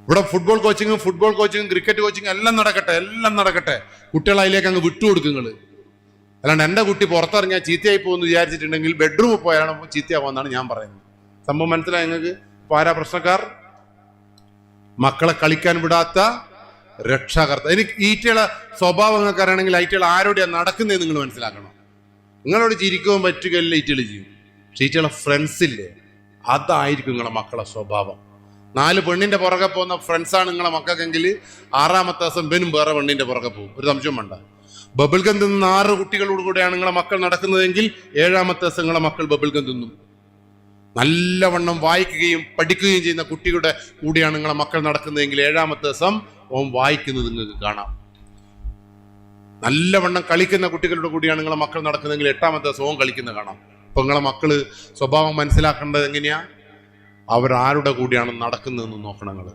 ഇവിടെ football കോച്ചിങ്ങും cricket കോച്ചിങ്ങും എല്ലാം നടക്കട്ടെ. കുട്ടികൾ അതിലേക്ക് അങ്ങ് വിട്ടുകൊടുക്കുങ്ങൾ. അല്ലാണ്ട് എൻ്റെ കുട്ടി പുറത്തിറങ്ങിയാൽ ചീത്തയായി പോകുമെന്ന് വിചാരിച്ചിട്ടുണ്ടെങ്കിൽ ബെഡ്റൂമിൽ പോയാണ് ചീത്തയാവുമെന്നാണ് ഞാൻ പറയുന്നത്. സംഭവം മനസ്സിലായി നിങ്ങൾക്ക്? ഇപ്പൊ ആരാ പ്രശ്നക്കാർ? മക്കളെ കളിക്കാൻ വിടാത്ത രക്ഷാകർത്ത. എനിക്ക് ഈറ്റയുടെ സ്വഭാവം നിങ്ങൾക്ക് അറിയണമെങ്കിൽ ഈറ്റകൾ ആരോടെയാണ് നടക്കുന്നത് നിങ്ങൾ മനസ്സിലാക്കണം. നിങ്ങളോട് ചിരിക്കുവാൻ പറ്റുകയല്ല ഈറ്റകൾ ചെയ്യും. പക്ഷെ ഈറ്റകളെ ഫ്രണ്ട്സ് ഇല്ലേ, അതായിരിക്കും നിങ്ങളെ മക്കളെ സ്വഭാവം. 4 പെണ്ണിന്റെ പുറകെ പോകുന്ന ഫ്രണ്ട്സാണ് നിങ്ങളെ മക്കൾക്കെങ്കിൽ 6ാമത്തെ ദിവസം ഇവനും വേറെ പെണ്ണിന്റെ പുറകെ പോകും. ഒരു സംശയം വേണ്ട. ബബിൾ ഗം തിന്നുന്ന 6 കുട്ടികളോട് കൂടെയാണ് നിങ്ങളെ മക്കൾ നടക്കുന്നതെങ്കിൽ 7ാമത്തെ ദിവസം നിങ്ങളെ മക്കൾ ബബിൾ ഗം തിന്നും. നല്ലവണ്ണം വായിക്കുകയും പഠിക്കുകയും ചെയ്യുന്ന കുട്ടിയുടെ കൂടെയാണ് നിങ്ങളെ മക്കൾ നടക്കുന്നതെങ്കിൽ 7ാമത്തെ ദിവസം ഓൻ വായിക്കുന്നത് നിങ്ങൾക്ക് കാണാം. നല്ലവണ്ണം കളിക്കുന്ന കുട്ടികളുടെ കൂടെയാണ് നിങ്ങളെ മക്കൾ നടക്കുന്നതെങ്കിൽ 8ാമത്തെ ദിവസം ഓൻ കളിക്കുന്നത് കാണാം. അപ്പൊ നിങ്ങളെ മക്കള് സ്വഭാവം മനസ്സിലാക്കേണ്ടത് എങ്ങനെയാ? അവരാരുടെ കൂടെയാണ് നടക്കുന്നതെന്ന് നോക്കണം നിങ്ങൾ.